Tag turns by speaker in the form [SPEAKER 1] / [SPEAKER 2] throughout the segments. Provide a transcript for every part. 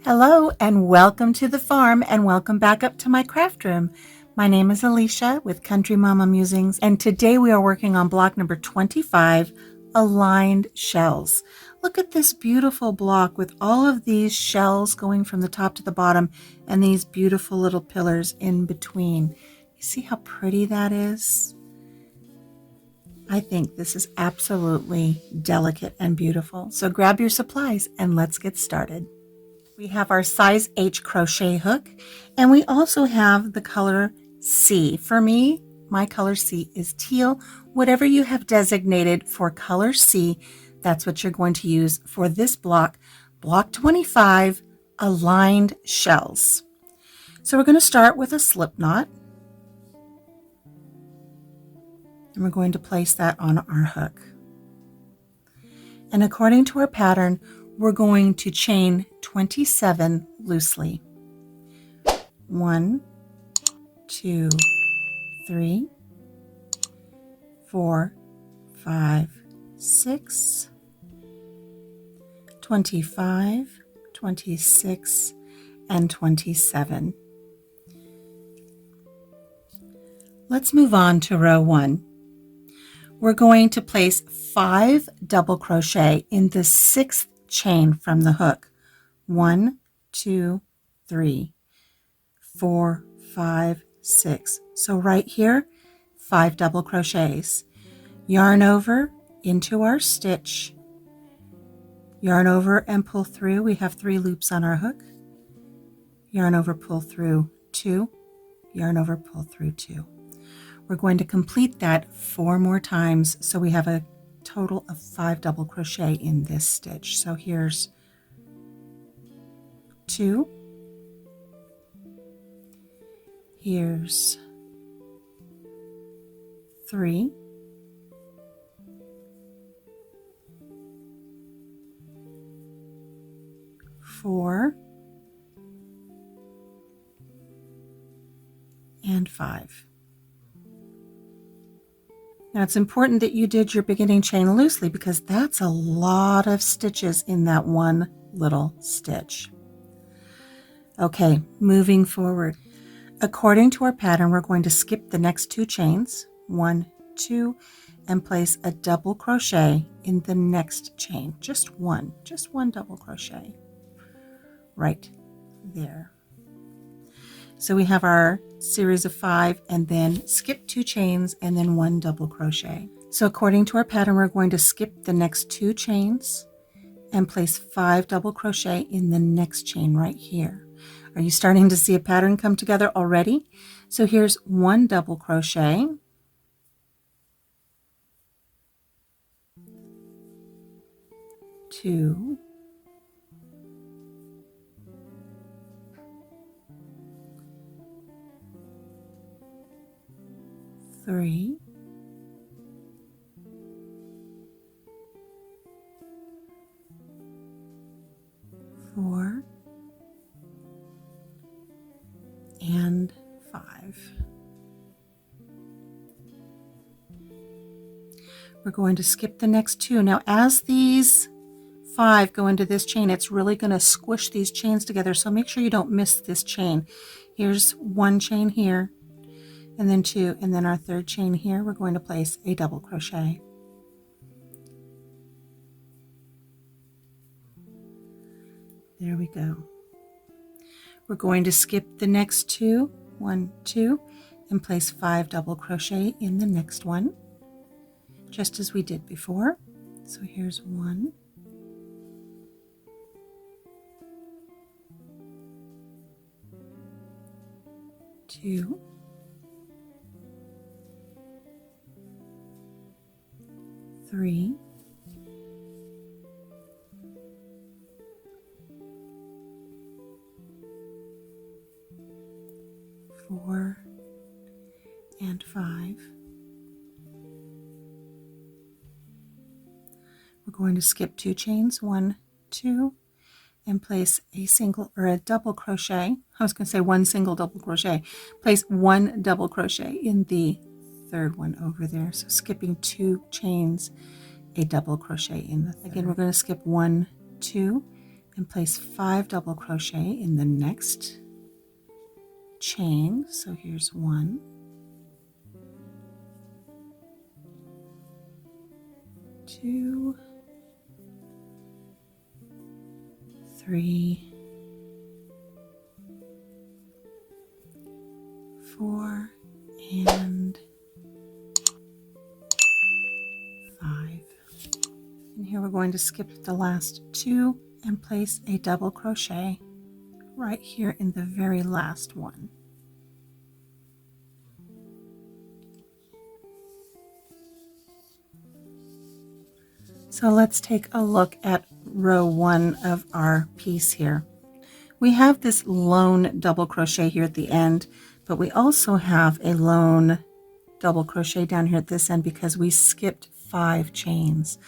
[SPEAKER 1] Hello and welcome to the farm and welcome back up to my craft room. My name is Alicia with Country Mama Musings, and today we are working on block number 25, aligned shells. Look at this beautiful block with all of these shells going from the top to the bottom and these beautiful little pillars in between. You see how pretty that is? I think this is absolutely delicate and beautiful. So grab your supplies and let's get started. We have our size H crochet hook, and we also have the color C. For me, my color C is teal. Whatever you have designated for color C, that's what you're going to use for this block, block 25, aligned shells. So we're going to start with a slip knot, and we're going to place that on our hook. And according to our pattern, we're going to chain 27 loosely. 1, 2, 3, 4, 5, 6, 25, 26, and 27. Let's move on to row 1. We're going to place 5 double crochet in the 6th chain from the hook. 1, 2, 3, 4, 5, 6. So right here, 5 double crochets. Yarn over into our stitch, yarn over and pull through. We have 3 loops on our hook. Yarn over, pull through 2, yarn over, pull through 2. We're going to complete that 4 more times, so we have a total of 5 double crochet in this stitch. So here's 2, here's 3, 4, and 5. Now it's important that you did your beginning chain loosely because that's a lot of stitches in that one little stitch. Okay, moving forward. According to our pattern, we're going to skip the next 2 chains, 1, 2, and place a double crochet in the next chain. Just one double crochet right there. So we have our series of 5 and then skip 2 chains and then 1 double crochet. So according to our pattern, we're going to skip the next 2 chains and place 5 double crochet in the next chain right here. Are you starting to see a pattern come together already? So here's 1 double crochet, 2, 3, 4, and 5. We're going to skip the next 2. Now as these 5 go into this chain, it's really going to squish these chains together, so make sure you don't miss this chain. Here's 1 chain here, and then 2, and then our 3rd chain here, we're going to place a double crochet. There we go. We're going to skip the next 2, 1, 2, and place 5 double crochet in the next one, just as we did before. So here's 1, 2, 3, 4, and 5. We're going to skip 2 chains, 1, 2, and place a single or a double crochet. I was going to say 1 single double crochet. Place 1 double crochet in the 3rd one over there. So skipping 2 chains, a double crochet in the 3rd. Again, we're going to skip 1, 2, and place 5 double crochet in the next chain. So here's 1, 2, 3, 4, and 5. And here we're going to skip the last 2 and place a double crochet right here in the very last one. So let's take a look at row 1 of our piece here. We have this lone double crochet here at the end, but we also have a lone double crochet down here at this end because we skipped 5 chains.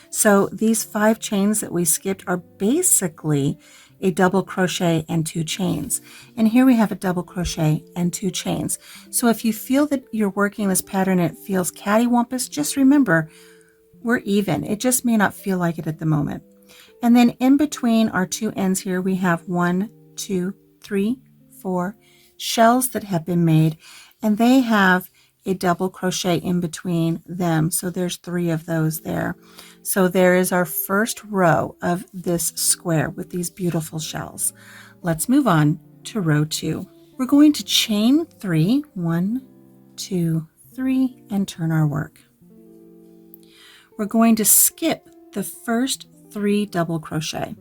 [SPEAKER 1] So these 5 chains that we skipped are basically a double crochet and 2 chains. And here we have a double crochet and 2 chains. So if you feel that you're working this pattern and it feels cattywampus, just remember, we're even. It just may not feel like it at the moment. And then in between our 2 ends here, we have 1, 2, 3, 4 shells that have been made, and they have a double crochet in between them. So there's 3 of those there. So there is our first row of this square with these beautiful shells. Let's move on to row 2. We're going to chain 3, 1, 2, 3, and turn our work. We're going to skip the first 3 double crochet.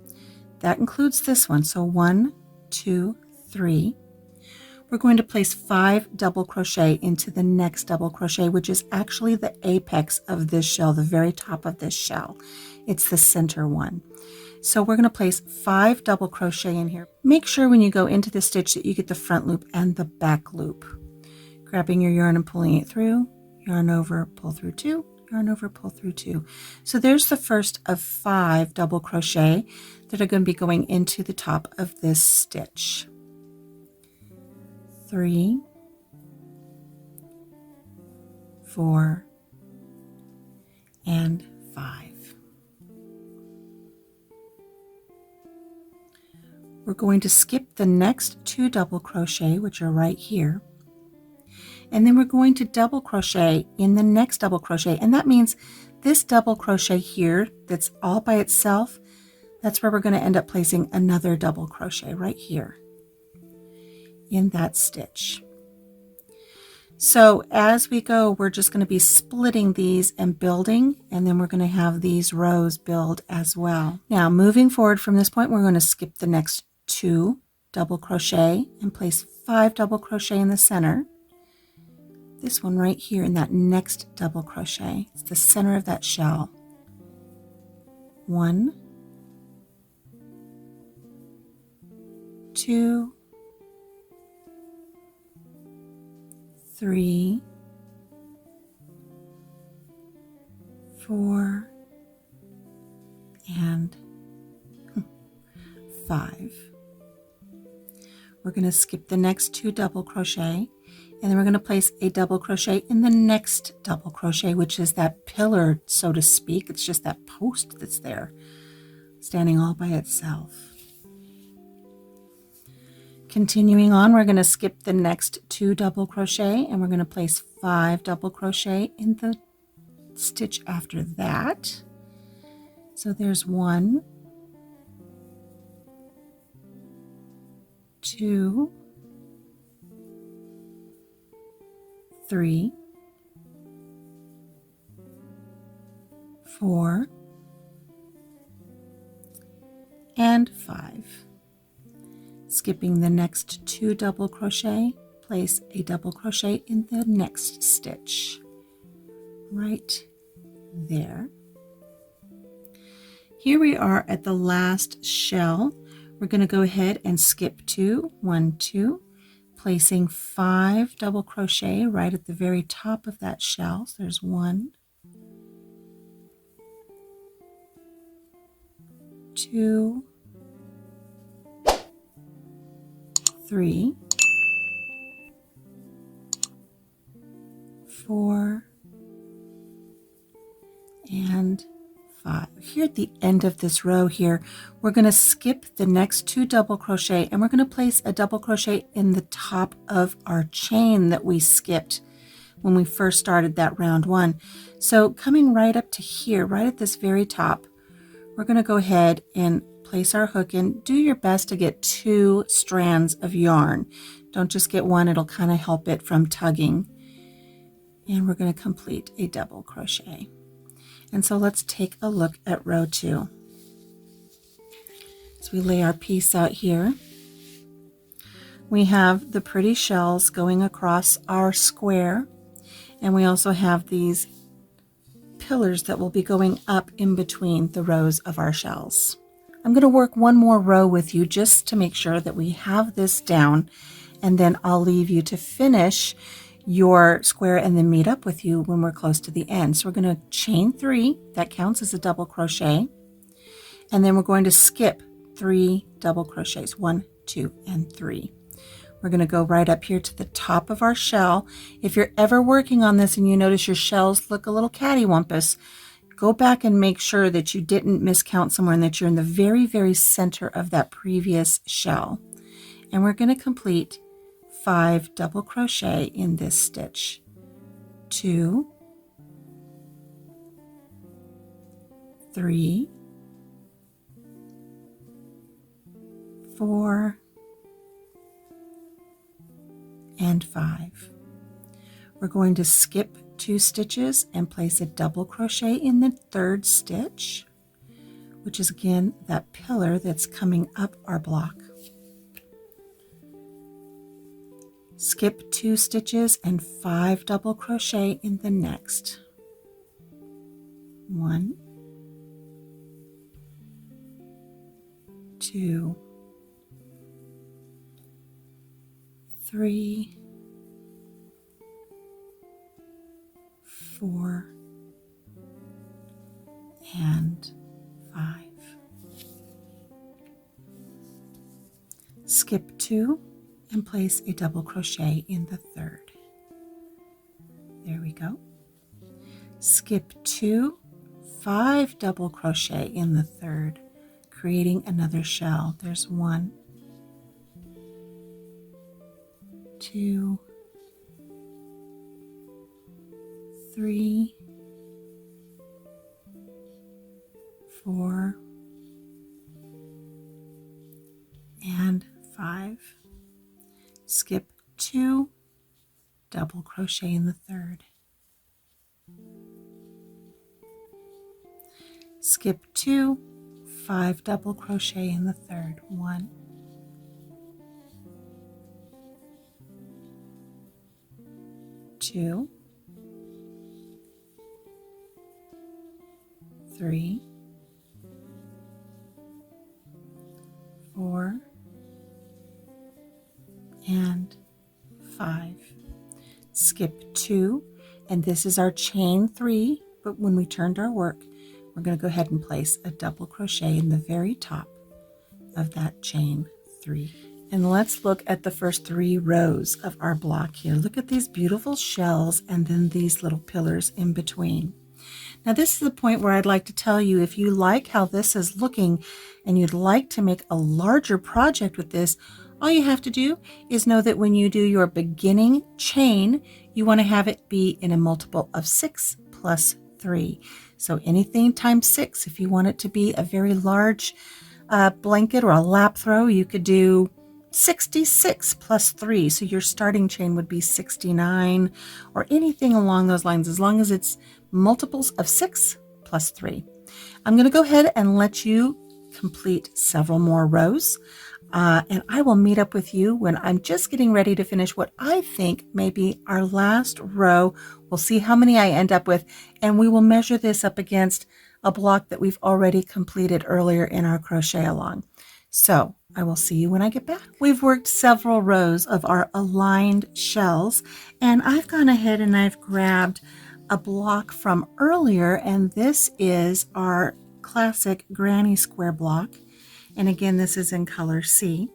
[SPEAKER 1] That includes this one. So 1, 2, 3. We're going to place 5 double crochet into the next double crochet, which is actually the apex of this shell, the very top of this shell. It's the center one. So we're going to place 5 double crochet in here. Make sure when you go into the stitch that you get the front loop and the back loop. Grabbing your yarn and pulling it through, yarn over, pull through 2, yarn over, pull through 2. So there's the first of 5 double crochet that are going to be going into the top of this stitch. 3, 4, and 5. We're going to skip the next 2 double crochet, which are right here. And then we're going to double crochet in the next double crochet. And that means this double crochet here that's all by itself, that's where we're going to end up placing another double crochet right here in that stitch. So as we go, we're just going to be splitting these and building, and then we're going to have these rows build as well. Now moving forward from this point, we're going to skip the next 2 double crochet and place 5 double crochet in the center. This one right here in that next double crochet. It's the center of that shell. 1, 2, 3, 4, and 5. We're going to skip the next 2 double crochet, and then we're going to place a double crochet in the next double crochet, which is that pillar, so to speak. It's just that post that's there, standing all by itself. Continuing on, we're going to skip the next 2 double crochet, and we're going to place 5 double crochet in the stitch after that. So there's 1, 2, 3, 4, and 5. Skipping the next 2 double crochet, place a double crochet in the next stitch right there. Here we are at the last shell. We're going to go ahead and skip 2, 1, 2, placing 5 double crochet right at the very top of that shell. So there's 1, 2, 3, 4, and 5. Here's at the end of this row here, we're going to skip the next 2 double crochet and we're going to place a double crochet in the top of our chain that we skipped when we first started that round 1. So coming right up to here, right at this very top, we're going to go ahead and place our hook in. Do your best to get 2 strands of yarn. Don't just get one, it'll kind of help it from tugging. And we're going to complete a double crochet. And so let's take a look at row 2. So we lay our piece out here. We have the pretty shells going across our square, and we also have these pillars that will be going up in between the rows of our shells. I'm going to work one more row with you just to make sure that we have this down, and then I'll leave you to finish your square and then meet up with you when we're close to the end. So we're going to chain 3, that counts as a double crochet, and then we're going to skip 3 double crochets, 1, 2, and 3. We're going to go right up here to the top of our shell. If you're ever working on this and you notice your shells look a little cattywampus, go back and make sure that you didn't miscount somewhere and that you're in the very, very center of that previous shell. And we're going to complete 5 double crochet in this stitch. 2, 3, 4, and 5. We're going to skip 2 stitches and place a double crochet in the 3rd stitch, which is again that pillar that's coming up our block. Skip 2 stitches and 5 double crochet in the next. 1, 2, 3, 4, and 5. Skip 2 and place a double crochet in the 3rd. There we go. Skip 2, 5 double crochet in the 3rd, creating another shell. There's 1, 2, 3, 4, and 5. Skip 2, double crochet in the 3rd. Skip 2, 5 double crochet in the 3rd. 1, 2, 3, 4, and 5. Skip 2, and this is our chain 3, but when we turned our work, we're going to go ahead and place a double crochet in the very top of that chain 3. And let's look at the first 3 rows of our block here. Look at these beautiful shells and then these little pillars in between. Now this is the point where I'd like to tell you, if you like how this is looking and you'd like to make a larger project with this, all you have to do is know that when you do your beginning chain, you want to have it be in a multiple of 6 plus 3. So anything times 6. If you want it to be a very large blanket or a lap throw, you could do 66 plus 3. So your starting chain would be 69 or anything along those lines, as long as it's multiples of 6 plus 3. I'm going to go ahead and let you complete several more rows. And I will meet up with you when I'm just getting ready to finish what I think may be our last row. We'll see how many I end up with, and we will measure this up against a block that we've already completed earlier in our crochet along. So I will see you when I get back. We've worked several rows of our aligned shells, and I've gone ahead and I've grabbed a block from earlier, and this is our classic granny square block. And again, this is in color C.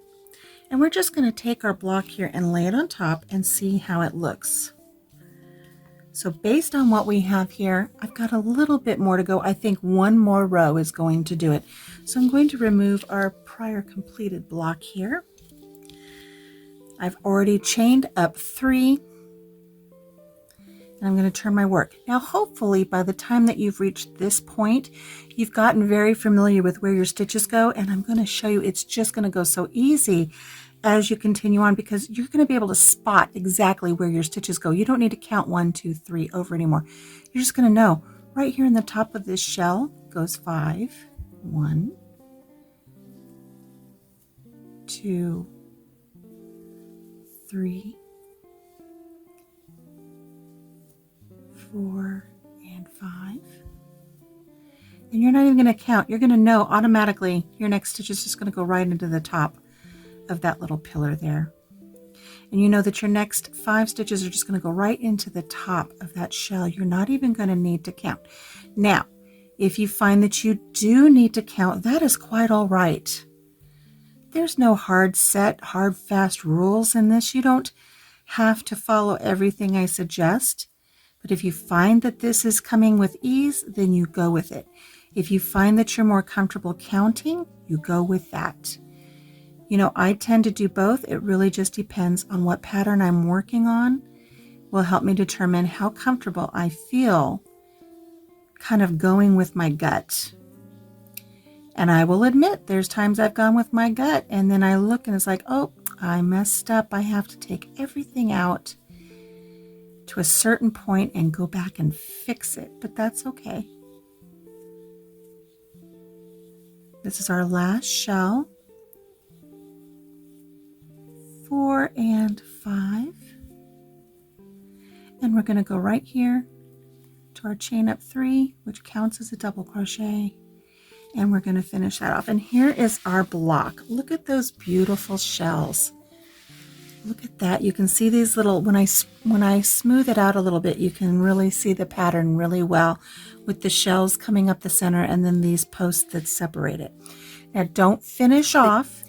[SPEAKER 1] And we're just going to take our block here and lay it on top and see how it looks. So based on what we have here, I've got a little bit more to go. I think one more row is going to do it. So I'm going to remove our prior completed block here. I've already chained up 3, and I'm going to turn my work. Now hopefully by the time that you've reached this point, you've gotten very familiar with where your stitches go, and I'm going to show you it's just going to go so easy as you continue on, because you're going to be able to spot exactly where your stitches go. You don't need to count 1, 2, 3 over anymore. You're just going to know right here in the top of this shell goes 5, 1, 2, 3, 4, and 5. And you're not even going to count. You're going to know automatically your next stitch is just going to go right into the top of that little pillar there. And you know that your next 5 stitches are just going to go right into the top of that shell. You're not even going to need to count. Now, if you find that you do need to count, that is quite all right. There's no hard fast rules in this. You don't have to follow everything I suggest. But if you find that this is coming with ease, then you go with it. If you find that you're more comfortable counting, you go with that. You know, I tend to do both. It really just depends on what pattern I'm working on. Will help me determine how comfortable I feel kind of going with my gut. And I will admit there's times I've gone with my gut and then I look and it's like, oh, I messed up. I have to take everything out to a certain point and go back and fix it, but that's okay. This is our last shell. 4 and 5, and we're going to go right here to our chain up 3, which counts as a double crochet, and we're going to finish that off. And here is our block. Look at those beautiful shells. Look at that. You can see these little, when I smooth it out a little bit, you can really see the pattern really well with the shells coming up the center and then these posts that separate it. Now don't finish off.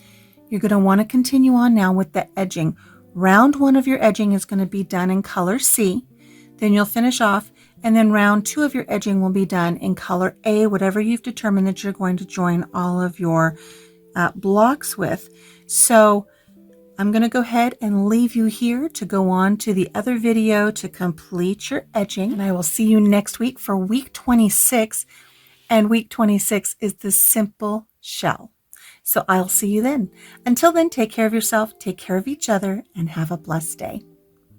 [SPEAKER 1] You're going to want to continue on now with the edging. Round 1 of your edging is going to be done in color C. Then you'll finish off, and then round 2 of your edging will be done in color A, whatever you've determined that you're going to join all of your blocks with. So I'm going to go ahead and leave you here to go on to the other video to complete your edging. And I will see you next week for week 26. And week 26 is the simple shell. So I'll see you then. Until then, take care of yourself, take care of each other, and have a blessed day.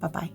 [SPEAKER 1] Bye-bye.